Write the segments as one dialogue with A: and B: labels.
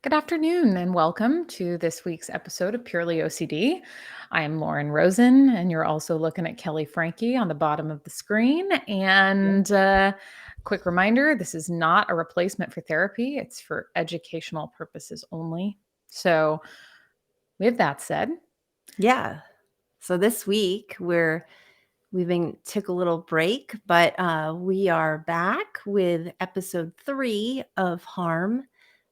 A: Good afternoon and welcome to this week's episode of Purely OCD. I'm Lauren Rosen, and you're also looking at Kelley Franke on the bottom of the screen. And quick reminder, this is not a replacement for therapy. It's for educational purposes only. So with that said.
B: Yeah. So this week took a little break, but we are back with episode 3 of Harm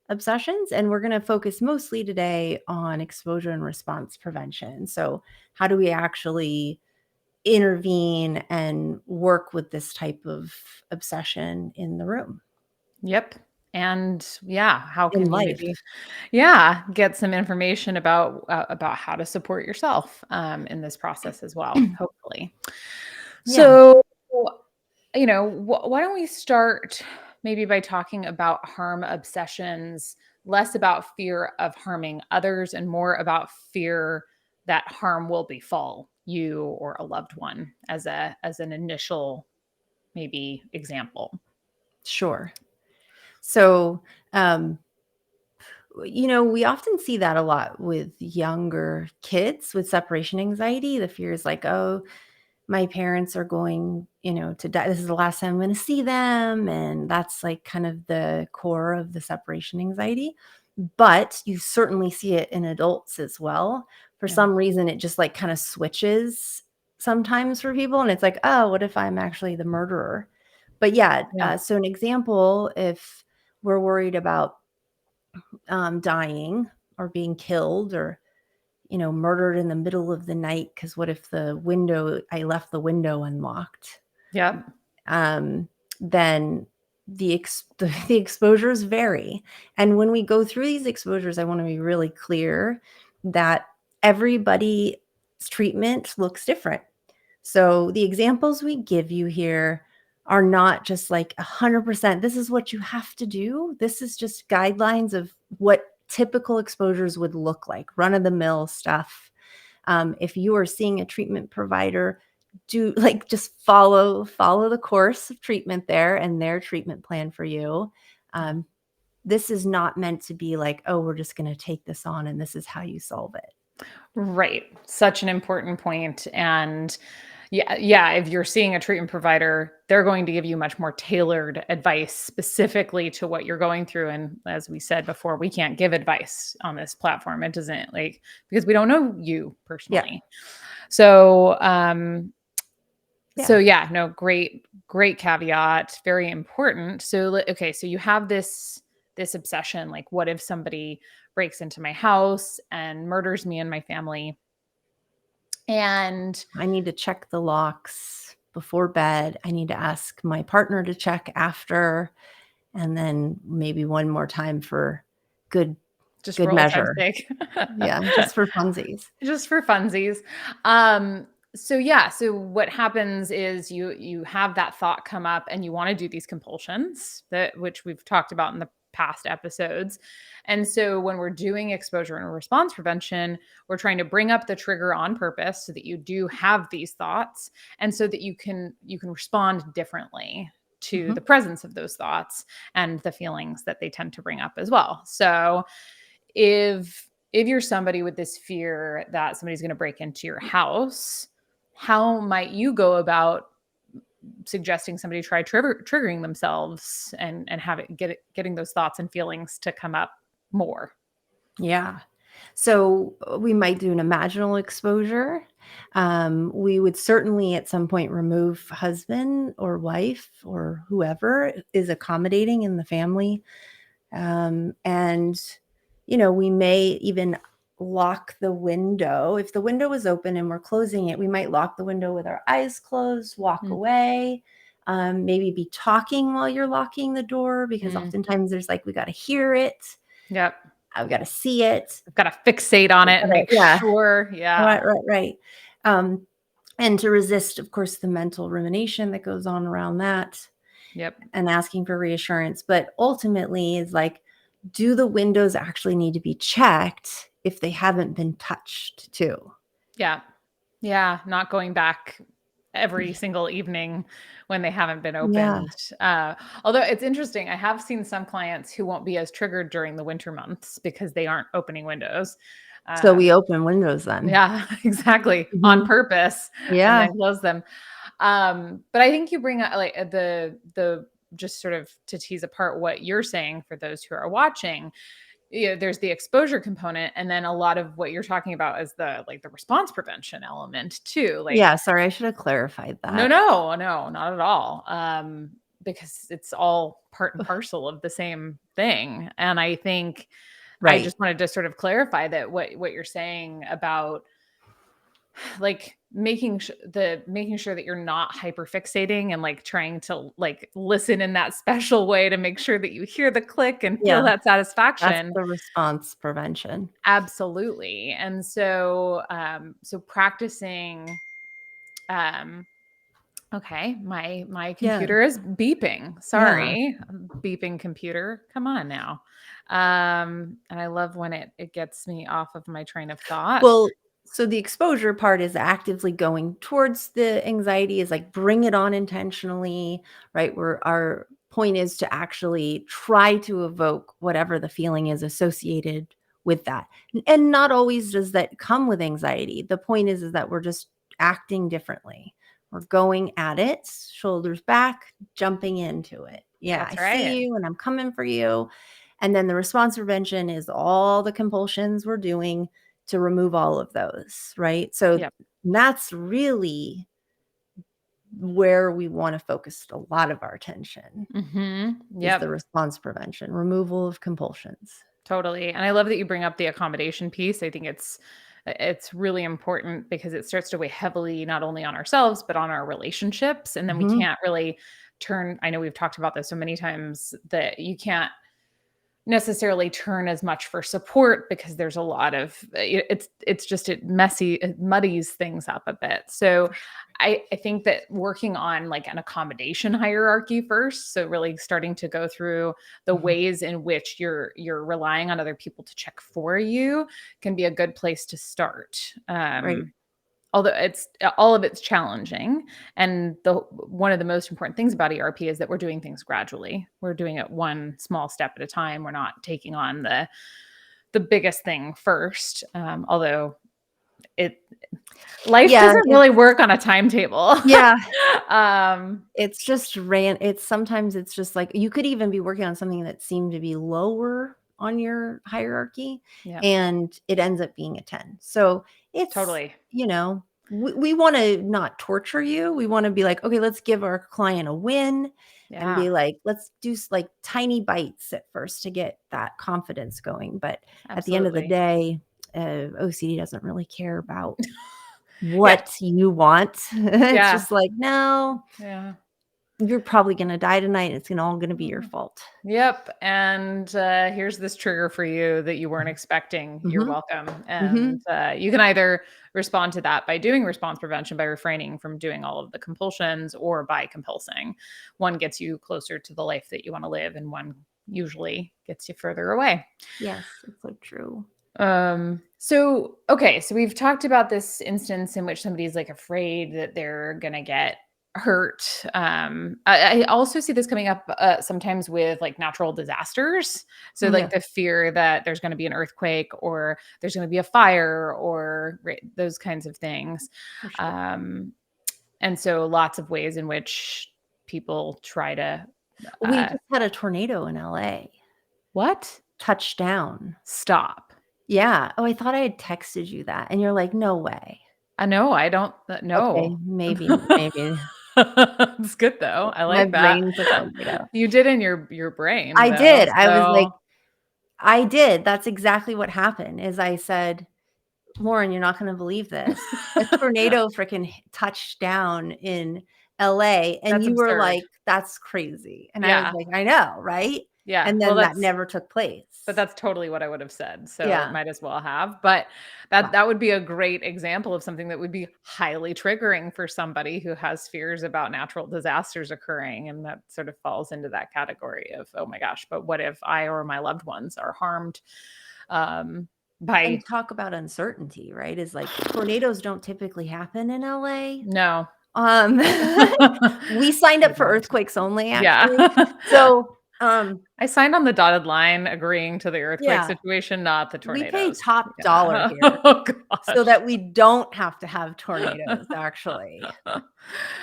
B: Obsessions, and we're going to focus mostly today on exposure and response prevention. So how do we actually intervene and work with this type of obsession in the room?
A: Yep. And how
B: In
A: can you
B: life.
A: maybe, get some information about how to support yourself in this process as well, hopefully.
B: Yeah.
A: So, why don't we start maybe by talking about harm obsessions, less about fear of harming others and more about fear that harm will befall you or a loved one as an initial maybe example.
B: Sure. So, we often see that a lot with younger kids with separation anxiety. The fear is like, oh, my parents are going, to die. This is the last time I'm going to see them. And that's like kind of the core of the separation anxiety. But you certainly see it in adults as well. For some reason, it just like kind of switches sometimes for people. And it's like, oh, what if I'm actually the murderer? But so an example, if we're worried about dying or being killed or murdered in the middle of the night, because what if I left the window unlocked?
A: Yeah.
B: Then the exposures vary. And when we go through these exposures, I want to be really clear that everybody's treatment looks different. So the examples we give you here are not just like 100%, this is what you have to do. This is just guidelines of what typical exposures would look like, run-of-the-mill stuff. If you are seeing a treatment provider, just follow the course of treatment there and their treatment plan for you. This is not meant to be like, oh, we're just going to take this on and this is how you solve it.
A: Right. Such an important point. And if you're seeing a treatment provider, they're going to give you much more tailored advice specifically to what you're going through. And as we said before, we can't give advice on this platform. It doesn't because we don't know you personally.
B: Yeah.
A: So, great caveat. Very important. So, okay. So you have this obsession, like what if somebody breaks into my house and murders me and my family? And
B: I need to check the locks before bed. I need to ask my partner to check after, and then maybe one more time for good measure. Just for funsies.
A: Just for funsies. So what happens is you have that thought come up and you want to do these compulsions, which we've talked about in the past episodes. And so when we're doing exposure and response prevention, we're trying to bring up the trigger on purpose so that you do have these thoughts and so that you can respond differently to the presence of those thoughts and the feelings that they tend to bring up as well. So if you're somebody with this fear that somebody's going to break into your house, how might you go about suggesting somebody try triggering themselves and getting those thoughts and feelings to come up more?
B: Yeah. So we might do an imaginal exposure. We would certainly at some point remove husband or wife or whoever is accommodating in the family. And, we may even lock the window. If the window is open and we're closing it, we might lock the window with our eyes closed, walk away, maybe be talking while you're locking the door, because oftentimes there's like, we got to hear it.
A: Yep.
B: I've got to see it.
A: I've got to fixate on it and make sure. Yeah.
B: Right. And to resist, of course, the mental rumination that goes on around that.
A: Yep.
B: And asking for reassurance. But ultimately is like, do the windows actually need to be checked if they haven't been touched too?
A: Yeah. Yeah. Not going back every single evening when they haven't been
B: Yeah.
A: opened. Although it's interesting, I have seen some clients who won't be as triggered during the winter months because they aren't opening windows.
B: So we
A: Um,
B: open windows then.
A: yeah, exactly, on
B: Mhm.
A: purpose, and
B: Yeah.
A: then close them. But I think you bring up like the just sort of to tease apart what you're saying for those who are watching. There's the exposure component, and then a lot of what you're talking about is the response prevention element too. Like,
B: Yeah, sorry, I should have clarified
A: no,
B: that.
A: no, no, not at all. Because it's all part and parcel of the same thing. And I think I
B: Right.
A: just wanted to sort of clarify that what you're saying about like making sure that you're not hyper fixating and like trying to like listen in that special way to make sure that you hear the click and feel
B: Yeah,
A: that
B: that's
A: satisfaction.
B: the response prevention.
A: Absolutely. And so so practicing um okay, my
B: Yeah.
A: computer is beeping.
B: Yeah.
A: Sorry. Beeping computer. Come on now. And I love when it gets me off of my train of thought.
B: Well, so the exposure part is actively going towards the anxiety is like bring it on intentionally, right? Where our point is to actually try to evoke whatever the feeling is associated with that. And not always does that come with anxiety. The point is that we're just acting differently. We're going at it, shoulders back, jumping into it. Yeah, I
A: That's right.
B: see you and I'm coming for you. And then the response prevention is all the compulsions we're doing to remove all of those, right? So
A: Yep.
B: that's really where we want to focus a lot of our attention is the
A: Yep.
B: response prevention, removal of compulsions.
A: Totally. And I love that you bring up the accommodation piece. I think it's really important because it starts to weigh heavily not only on ourselves but on our relationships, and then we
B: Mhm.
A: can't really turn. I know we've talked about this so many times that you can't necessarily turn as much for support because there's a lot of it's just it muddies things up a bit. So
B: For sure.
A: I think that working on like an accommodation hierarchy first, so really starting to go through the
B: Mhm.
A: ways in which you're relying on other people to check for you can be a good place to start.
B: Right.
A: Although it's all of it's challenging, and the one of the most important things about ERP is that we're doing things gradually. We're doing it one small step at a time. We're not taking on the biggest thing first. Although it life
B: Yeah,
A: doesn't really work on a timetable.
B: yeah,
A: um
B: it's just it's sometimes it's just like you could even be working on something that seemed to be lower on your hierarchy
A: yeah,
B: and it ends up being a 10. So it's,
A: totally.
B: we want to not torture you. We want to be like, okay, let's give our client a win and
A: Yeah,
B: be like, let's do like tiny bites at first to get that confidence going. But at the end of the
A: absolutely.
B: day, OCD doesn't really care about
A: Yeah,
B: what you want. It's
A: yeah,
B: just like, no,
A: yeah.
B: you're probably gonna die tonight. It's all gonna be your fault.
A: Yep, and, here's this trigger for you that you weren't expecting. You're
B: Mhm,
A: welcome, and,
B: mhm.
A: you can either respond to that by doing response prevention, by refraining from doing all of the compulsions, or by compulsing. One gets you closer to the life that you wanna live, and one usually gets you further away.
B: Yes, it's so true.
A: So okay, so we've talked about this instance in which somebody's like afraid that they're gonna get hurt. I also see this coming up sometimes with like natural disasters. So like
B: Yeah,
A: the fear that there's going to be an earthquake or there's going to be a fire or those kinds of things.
B: for sure.
A: Um, and so lots of ways in which people try to
B: We
A: uh,
B: just had a tornado in LA
A: what?
B: touch down.
A: Stop.
B: Yeah. Oh, I thought I had texted you that, and you're like, "No way."
A: No, I don't
B: Okay,
A: know.
B: maybe
A: It's good though. I
B: my
A: like that.
B: brain took a night out.
A: You did in your brain
B: I
A: though.
B: did. I was like
A: So
B: I did. That's exactly what happened, is I said, "Lauren, you're not gonna believe this. A tornado freaking touched down in LA," and
A: that's
B: you were
A: absurd.
B: like, "That's crazy." And I was
A: Yeah.
B: like, "I know, right?"
A: Yeah.
B: And
A: Well,
B: then that never took
A: but
B: place.
A: that's totally what I would have said. So it
B: Yeah.
A: might as well have. But that
B: Wow.
A: that would be a great example of something that would be highly triggering for somebody who has fears about natural disasters occurring. And that sort of falls into that category of, oh my gosh, but what if I or my loved ones are harmed um by
B: And talk about uncertainty, right? Is like tornadoes don't typically happen in LA.
A: no.
B: We signed
A: I
B: up for
A: don't.
B: earthquakes only,
A: Yeah.
B: actually. So,
A: I signed on the dotted line agreeing to the earthquake
B: yeah,
A: situation, not the
B: we pay
A: tornadoes.
B: top dollar
A: Yeah.
B: here
A: Oh
B: so
A: gosh.
B: that we don't have to have tornadoes, actually. So,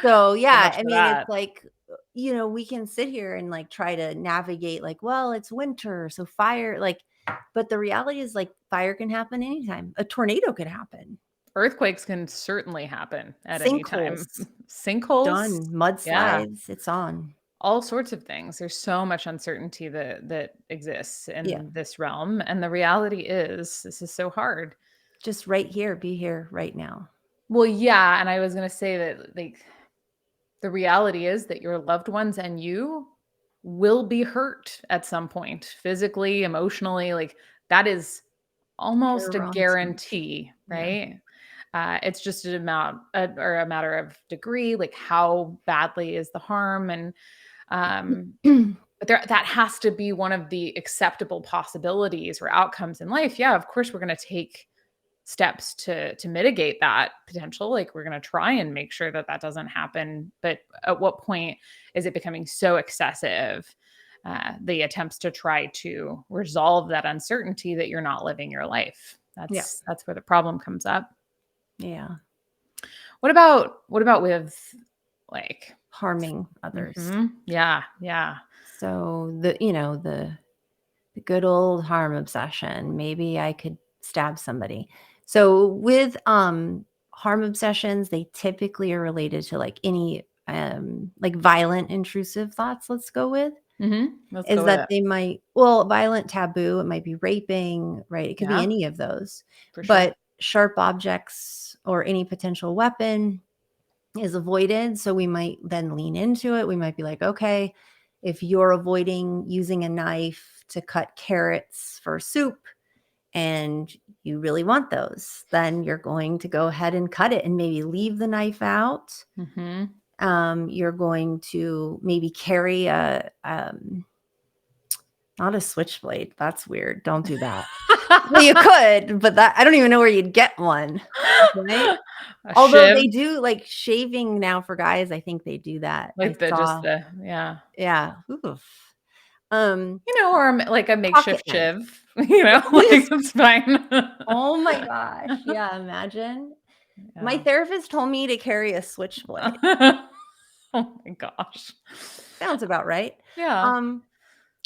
A: So
B: yeah,
A: much
B: I
A: for
B: mean, it's
A: that.
B: like, we can sit here and, like, try to navigate, like, well, it's winter, so fire, like, but the reality is, like, fire can happen anytime. A tornado could happen.
A: Earthquakes can certainly happen at any time.
B: Sinkholes,
A: Sinkholes?
B: done.
A: Yeah.
B: Mudslides, it's on.
A: All sorts of things. There's so much uncertainty that exists
B: Yeah.
A: in this realm, and the reality is this is so hard.
B: Just right here, be here right now.
A: Well, yeah, and I was gonna say that, like, the reality is that your loved ones and you will be hurt at some point, physically, emotionally, like, that is almost a
B: Guaranteed.
A: guarantee,
B: Yeah.
A: right? It's just or a matter of degree, like how badly is the harm, and um, but that has to be one of the acceptable possibilities or outcomes in life. Yeah, of course, we're going to take steps to mitigate that potential. Like we're going to try and make sure that that doesn't happen. But at what point is it becoming so excessive? The attempts to try to resolve that uncertainty that you're not living your life.
B: Yeah.
A: That's where the problem comes up.
B: Yeah.
A: What about with like
B: Harming others.
A: yeah, yeah.
B: So the good old harm obsession. Maybe I could stab somebody. So with harm obsessions, they typically are related to like any like violent intrusive thoughts, let's go with.
A: Let's
B: Is
A: go with
B: that
A: it.
B: they might violent taboo, it might be raping, right? It could be
A: Yeah,
B: any of those.
A: for sure.
B: But sharp objects or any potential weapon is avoided. So we might then lean into it. We might be like, okay, if you're avoiding using a knife to cut carrots for soup and you really want those, then you're going to go ahead and cut it and maybe leave the knife out.
A: Mhm.
B: You're going to maybe carry a not a switchblade. That's weird. Don't do that. Well, you could, but that I don't even know where you'd get one. Right?
A: A
B: Although
A: shiv,
B: they do like shaving now for guys, I think they do that. I
A: like the just
B: saw,
A: the yeah.
B: yeah. Oof. Um,
A: Or like a
B: Pocket
A: makeshift
B: knife.
A: shiv, like it's fine.
B: Oh my gosh. Yeah, imagine. My
A: Yeah.
B: therapist told me to carry a switchblade.
A: Oh my gosh.
B: Sounds about right.
A: Yeah.
B: Um,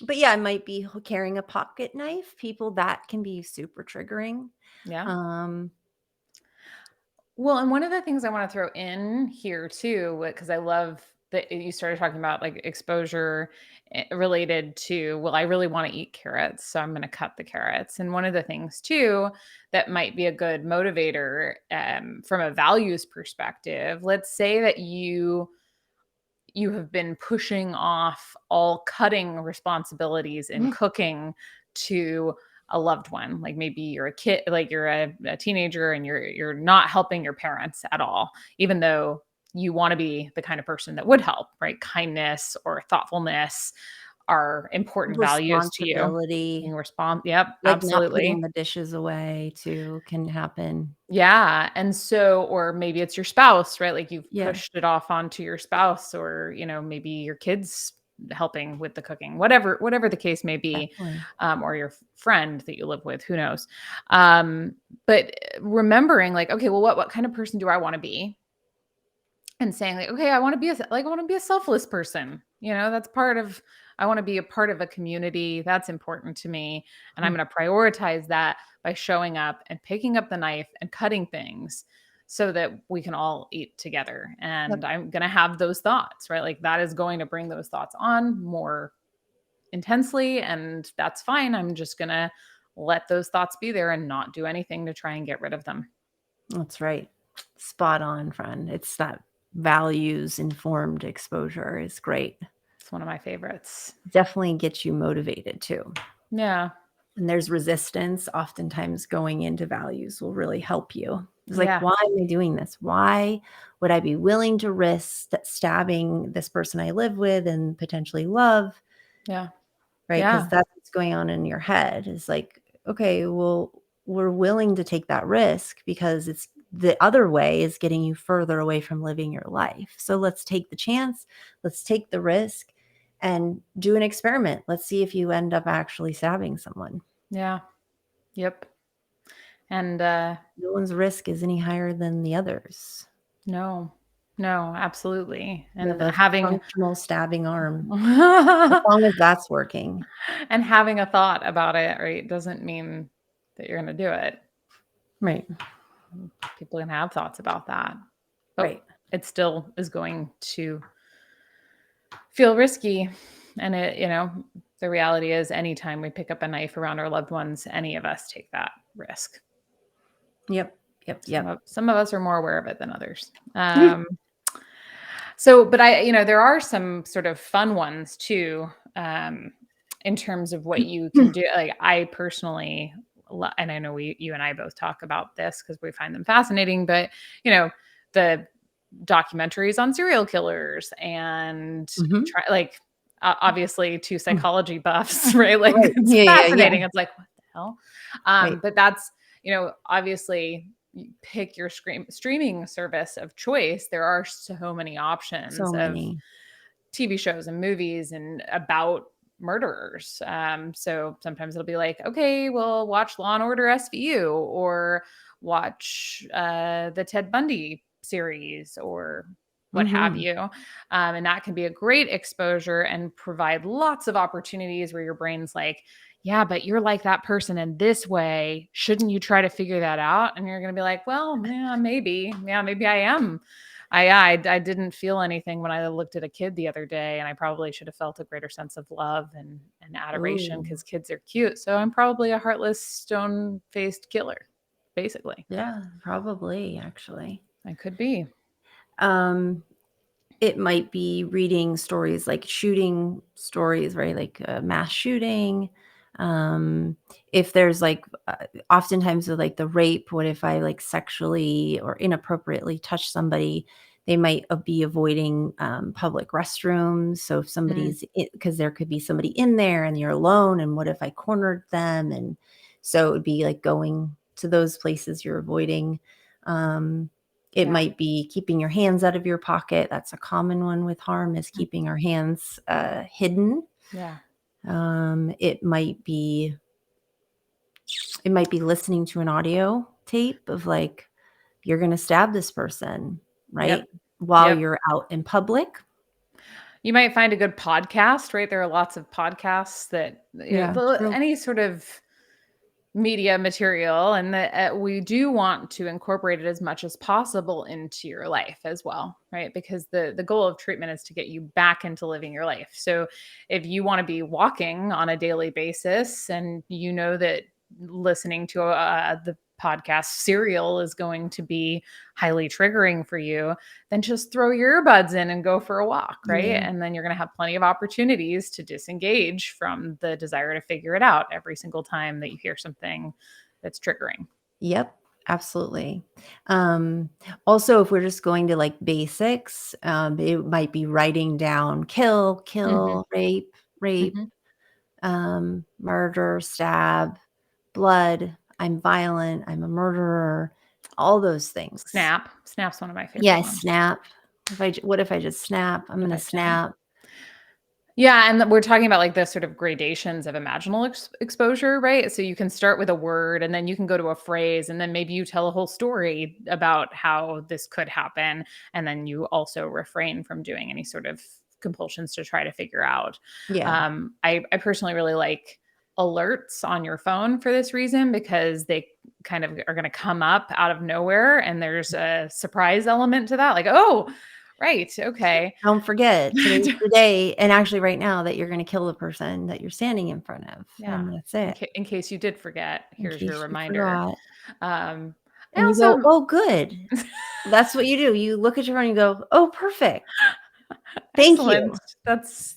B: but yeah, I might be carrying a pocket knife. People that can be super triggering.
A: Yeah.
B: Um,
A: Well, and one of the things I want to throw in here too, because I love that you started talking about like exposure related to, well, I really want to eat carrots, so I'm going to cut the carrots. And one of the things too that might be a good motivator from a values perspective, let's say that you have been pushing off all cutting responsibilities in cooking to a loved one, like maybe you're a kid, like you're a teenager and you're not helping your parents at all, even though you want to be the kind of person that would help, right? Kindness or thoughtfulness are important values to you.
B: responsibility,
A: Being yep,
B: like not putting
A: absolutely.
B: the dishes away too can happen.
A: Yeah, and so or maybe it's your spouse, right? Like you've
B: Yeah,
A: pushed it off onto your spouse or, maybe your kids helping with the cooking, whatever the case may be,
B: definitely.
A: or your friend that you live with, who knows? But remembering like, okay, well, what kind of person do I want to be? And saying like, okay, I want to be a selfless person. That's part of I want to be a part of a community. That's important to me. And I'm
B: Hmm.
A: going to prioritize that by showing up and picking up the knife and cutting things so that we can all eat together.
B: Yep,
A: And I'm going to have those thoughts, right? Like that is going to bring those thoughts on more intensely. And that's fine. I'm just going to let those thoughts be there and not do anything to try and get rid of them.
B: that's right. Spot on, friend. It's that values informed exposure is great.
A: It's one of my favorites.
B: Definitely gets you motivated too.
A: Yeah.
B: And there's resistance. Oftentimes, going into values will really help you. It's like,
A: Yeah.
B: why am I doing this? Why would I be willing to risk stabbing this person I live with and potentially love?
A: Yeah.
B: Right? Because
A: Yeah.
B: that's what's going on in your head. Is like, okay, well, we're willing to take that risk because the other way is getting you further away from living your life. So let's take the chance, let's take the risk and do an experiment. Let's see if you end up actually stabbing someone.
A: Yeah. Yep. And
B: No one's risk is any higher than the others.
A: no, absolutely.
B: You
A: And
B: have a
A: having
B: functional stabbing arm, as long as that's working.
A: and having a thought about it, right, doesn't mean that you're going to do it.
B: Right.
A: People can have thoughts about that, but
B: Right.
A: it still is going to feel risky. And it, the reality is anytime we pick up a knife around our loved ones, any of us take that risk.
B: Yep.
A: Some of us are more aware of it than others. But there are some sort of fun ones too, in terms of what you can do. Like I personally, and I know you and I both talk about this because we find them fascinating, but the documentaries on serial killers and obviously two psychology buffs, right? Like it's fascinating. Yeah. It's like, what the hell? But that's, obviously you pick your streaming service of choice. There are so many options of TV shows and movies and about murderers. So sometimes it'll be like, okay, we'll watch Law and Order SVU or watch the Ted Bundy series or what have you. And that can be a great exposure and provide lots of opportunities where your brain's like, yeah, but you're like that person in this way. Shouldn't you try to figure that out? And you're going to be like, well, yeah, maybe I am. I didn't feel anything when I looked at a kid the other day, and I probably should have felt a greater sense of love and adoration because kids are cute. So I'm probably a heartless, stone-faced killer, basically.
B: Yeah, probably, actually.
A: I could be.
B: It might be reading stories like shooting stories, right? Like a mass shooting. If there's like, oftentimes with like the rape, what if I like sexually or inappropriately touch somebody? They might be avoiding public restrooms. So if somebody's, because there could be somebody in there and you're alone, and what if I cornered them? And so it would be like going to those places you're avoiding. It might be keeping your hands out of your pocket. That's a common one with harm, is keeping our hands hidden.
A: Yeah.
B: It might be listening to an audio tape of like, you're going to stab this person, right? While you're out in public.
A: You might find a good podcast, right? There are lots of podcasts that, any sort of media material, and that we do want to incorporate it as much as possible into your life as well, right? Because the goal of treatment is to get you back into living your life. So if you want to be walking on a daily basis and you know that listening to the podcast Serial is going to be highly triggering for you, then just throw your earbuds in and go for a walk, right? And then you're going to have plenty of opportunities to disengage from the desire to figure it out every single time that you hear something that's triggering.
B: Yep, absolutely. Also, if we're just going to like basics, it might be writing down kill, rape, murder, stab, blood, I'm violent, I'm a murderer, all those things.
A: Snap's one of my favorite ones.
B: Snap. What if I just snap? I'm going to snap.
A: Yeah. And we're talking about like the sort of gradations of imaginal exposure, right? So you can start with a word and then you can go to a phrase, and then maybe you tell a whole story about how this could happen. And then you also refrain from doing any sort of compulsions to try to figure out. I personally really like alerts on your phone for this reason, because they kind of are going to come up out of nowhere, and there's a surprise element to that. Like, oh, right. Okay.
B: Don't forget, today's the day, and actually right now, that you're going to kill the person that you're standing in front of.
A: Yeah.
B: And that's it.
A: In case you did forget, here's your reminder.
B: And you go, oh, good. That's what you do. You look at your phone and you go, oh, perfect. Thank you.
A: That's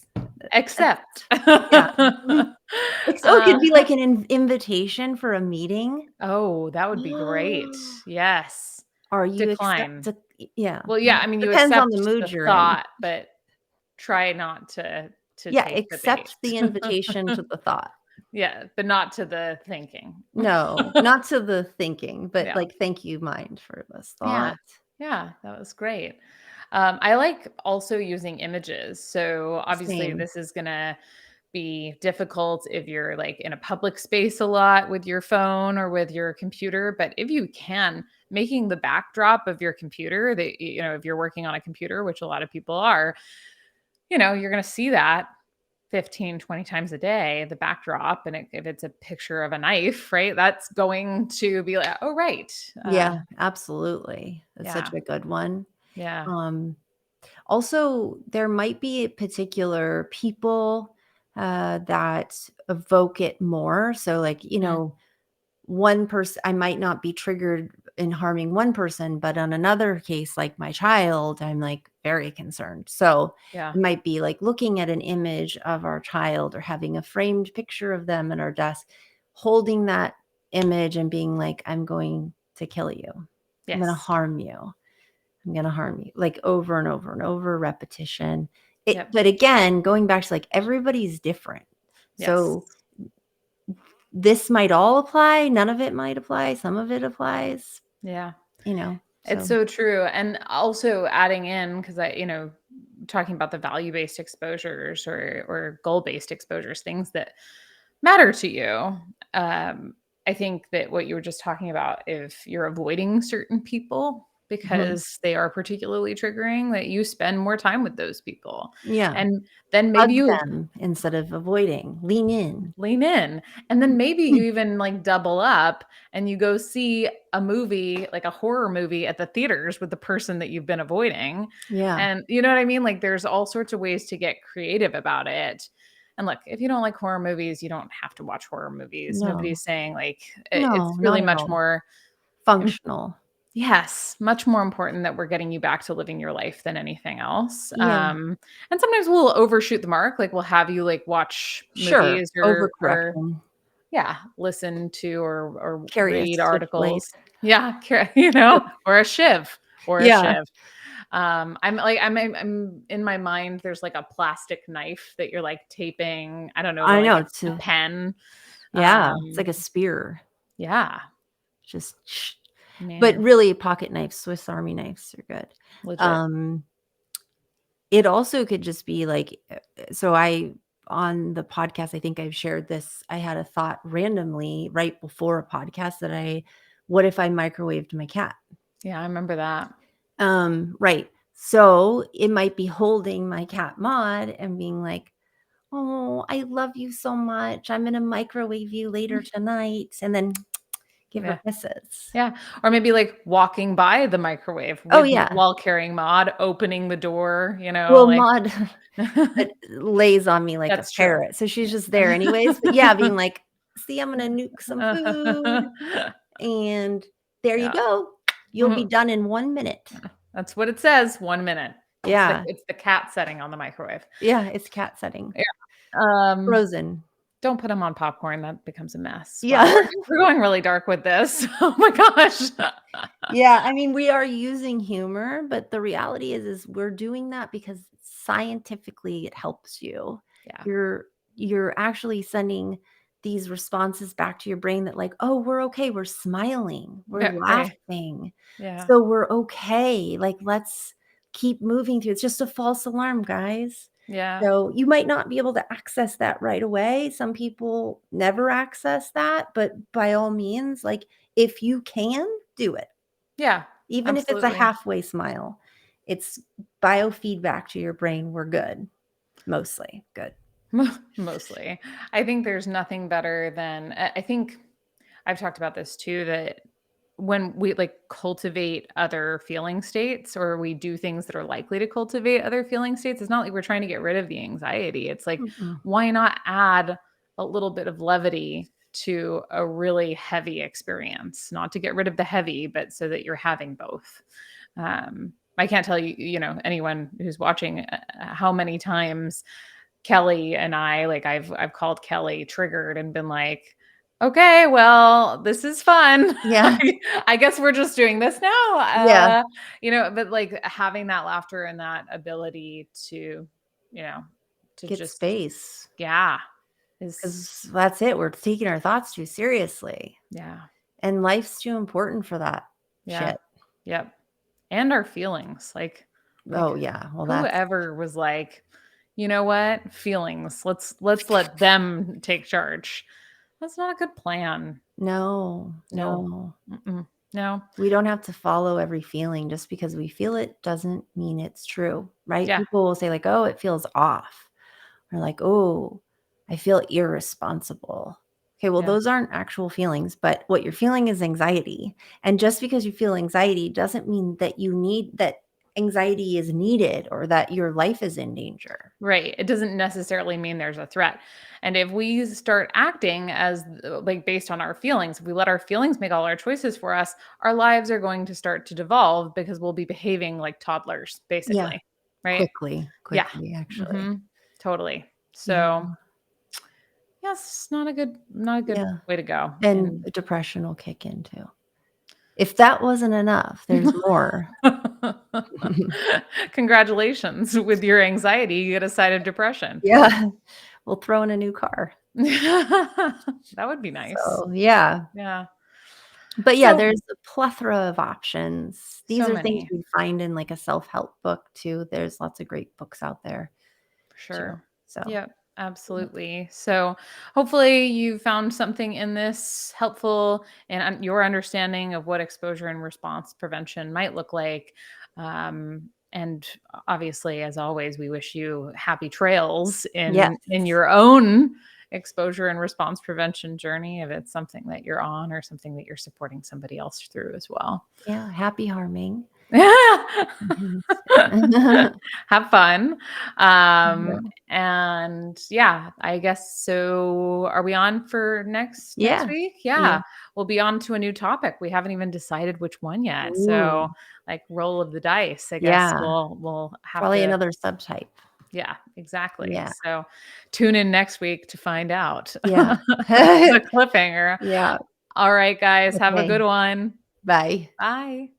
A: accept.
B: It could be like an invitation for a meeting.
A: Oh, that would be great. Yes.
B: Are you
A: decline? Well,
B: yeah.
A: I mean, you
B: depends
A: accept
B: on the mood you're
A: thought, but try not to
B: accept the invitation to the thought.
A: Yeah, but not to the thinking.
B: No, not to the thinking, but
A: Yeah.
B: like, thank you, mind, for this
A: Yeah.
B: thought.
A: Yeah, that was great. I like also using images. So obviously
B: Same.
A: this is gonna be difficult if you're like in a public space a lot with your phone or with your computer. But if you can, making the backdrop of your computer that, if you're working on a computer, which a lot of people are, you're going to see that 15, 20 times a day, the backdrop. And if it's a picture of a knife, right, that's going to be like, oh, right.
B: Yeah, absolutely. That's such
A: Yeah.
B: a good one.
A: Yeah.
B: Um, Also, there might be particular people that evoke it more. So, like,
A: Mm,
B: one person, I might not be triggered in harming one person, but on another case, like my child, I'm like very concerned. So,
A: yeah.
B: it might be like looking at an image of our child or having a framed picture of them in our desk, holding that image and being like, I'm going to kill you. I'm going to
A: Yes.
B: harm you. I'm going to harm you, like over and over and over, repetition.
A: Yep.
B: But again, going back to like everybody's different.
A: Yes.
B: So this might all apply. None of it might apply. Some of it applies,
A: Yeah. It's
B: so
A: so true. And also adding in, because talking about the value-based exposures or goal-based exposures, things that matter to you. I think that what you were just talking about, if you're avoiding certain people
B: mhm.
A: because they are particularly triggering, that you spend more time with those people.
B: Yeah.
A: And then maybe
B: Hug
A: you
B: them instead of avoiding. Lean in.
A: lean in. And then maybe you even like double up and you go see a movie, like a horror movie at the theaters with the person that you've been avoiding.
B: Yeah.
A: And you know what I mean? Like there's all sorts of ways to get creative about it. And look, if you don't like horror movies, you don't have to watch horror movies.
B: No.
A: Nobody's saying like it's
B: No,
A: really
B: not at
A: much
B: all.
A: more
B: Functional.
A: yes, much more important that we're getting you back to living your life than anything else.
B: Yeah.
A: And sometimes we'll overshoot the mark, like we'll have you like watch
B: Sure.
A: movies or
B: Overcorrection.
A: yeah, listen to or
B: Carry a
A: read
B: switchblade.
A: articles. Yeah, or a shiv or a
B: Yeah.
A: shiv. I'm in my mind, there's like a plastic knife that you're like taping, I don't know, to
B: I
A: like
B: know
A: a
B: too.
A: pen.
B: Yeah. It's like a
A: Um,
B: spear.
A: yeah,
B: Just but
A: man,
B: really pocket knives, Swiss Army knives are good.
A: legit.
B: Um, it also could just be like, so on the podcast, I think I've shared this. I had a thought randomly right before a podcast what if I microwaved my cat?
A: Yeah, I remember that.
B: Right. So it might be holding my cat Maud and being like, oh, I love you so much. I'm going to microwave you later tonight. And then give her
A: Yeah.
B: kisses.
A: Yeah, or maybe, like, walking by the microwave
B: Oh,
A: with
B: yeah.
A: while carrying Maude, opening the door,
B: Well,
A: like
B: Maud lays on me like a
A: that's true.
B: parrot, so she's just there anyways, but yeah,
A: Yeah.
B: being like, "See, I'm gonna nuke some food, and there you
A: Yeah.
B: go. You'll be
A: Mhm.
B: done in 1 minute."
A: That's what it says, 1 minute.
B: Yeah.
A: It's the cat setting on the microwave.
B: Yeah, it's cat setting.
A: Yeah, um,
B: Frozen.
A: don't put them on popcorn, that becomes a mess. Wow,
B: Yeah.
A: we're going really dark with this. Oh my gosh.
B: Yeah, I mean, we are using humor, but the reality is we're doing that because scientifically it helps you.
A: Yeah.
B: You're you're actually sending these responses back to your brain that like, "Oh, we're okay. We're smiling. We're
A: Yeah, right.
B: laughing.
A: Yeah.
B: So we're okay. Like, let's keep moving through. It's just a false alarm, guys."
A: Yeah.
B: So you might not be able to access that right away. Some people never access that, but by all means, like if you can, do it.
A: Yeah,
B: Even if it's a
A: absolutely.
B: halfway smile, it's biofeedback to your brain. We're good. Mostly good.
A: Mostly. I think there's nothing better than I think I've talked about this too, that when we like cultivate other feeling states or we do things that are likely to cultivate other feeling states, it's not like we're trying to get rid of the anxiety. It's like,
B: Mm-mm.
A: why not add a little bit of levity to a really heavy experience? Not to get rid of the heavy, but so that you're having both. I can't tell you, anyone who's watching how many times Kelley and I, like I've called Kelley triggered and been like, "Okay, well, this is fun.
B: Yeah.
A: I guess we're just doing this now."
B: Yeah.
A: But like having that laughter and that ability to, you know, to
B: Get
A: just
B: space.
A: yeah, is,
B: because that's it. We're taking our thoughts too seriously.
A: yeah.
B: And life's too important for that
A: Yeah.
B: shit.
A: Yep. And our feelings. Like
B: Oh, yeah. Well, that's
A: whoever was like, you know what? Feelings. Let's let them take charge. That's not a good plan.
B: no,
A: No.
B: no.
A: Mm-mm. No.
B: We don't have to follow every feeling. Just because we feel it doesn't mean it's true, right?
A: Yeah.
B: People will say, like, oh, it feels off. Or like, oh, I feel irresponsible. Okay, well,
A: Yeah.
B: those aren't actual feelings, but what you're feeling is anxiety. And just because you feel anxiety doesn't mean that anxiety is needed or that your life is in danger.
A: Right. It doesn't necessarily mean there's a threat. And if we start acting as like based on our feelings, if we let our feelings make all our choices for us, our lives are going to start to devolve because we'll be behaving like toddlers,
B: Yeah,
A: basically. Right.
B: quickly,
A: Yeah.
B: actually.
A: Hmm. Totally.
B: Yeah,
A: So yes, not a good
B: yeah.
A: way to go.
B: And
A: And
B: depression will kick in too. If that wasn't enough, there's more.
A: congratulations with your anxiety, you get a side of depression.
B: Yeah, we'll throw in a new car.
A: That would be nice.
B: So, yeah.
A: Yeah.
B: But yeah,
A: So
B: there's a plethora of options. These
A: so
B: are things
A: many.
B: you'd find in like a self-help book too. There's lots of great books out there too.
A: Sure.
B: So,
A: Yep,
B: yeah.
A: absolutely. So hopefully you found something in this helpful and your understanding of what exposure and response prevention might look like. And obviously, as always, we wish you happy trails
B: Yes.
A: in your own exposure and response prevention journey, if it's something that you're on or something that you're supporting somebody else through as well.
B: Yeah, happy harming. Mhm.
A: Have fun.
B: Yeah.
A: And yeah, I guess so. Are we on for next
B: Yeah.
A: week?
B: Yeah.
A: Yeah. We'll be on to a new topic. We haven't even decided which one yet.
B: Ooh.
A: So like roll of the dice, I guess
B: Yeah.
A: we'll have
B: Probably
A: to,
B: another subtype.
A: yeah, exactly.
B: Yeah.
A: So tune in next week to find out.
B: Yeah.
A: The cliffhanger.
B: Yeah.
A: All right, guys, have a
B: Okay.
A: good one.
B: Bye.
A: Bye.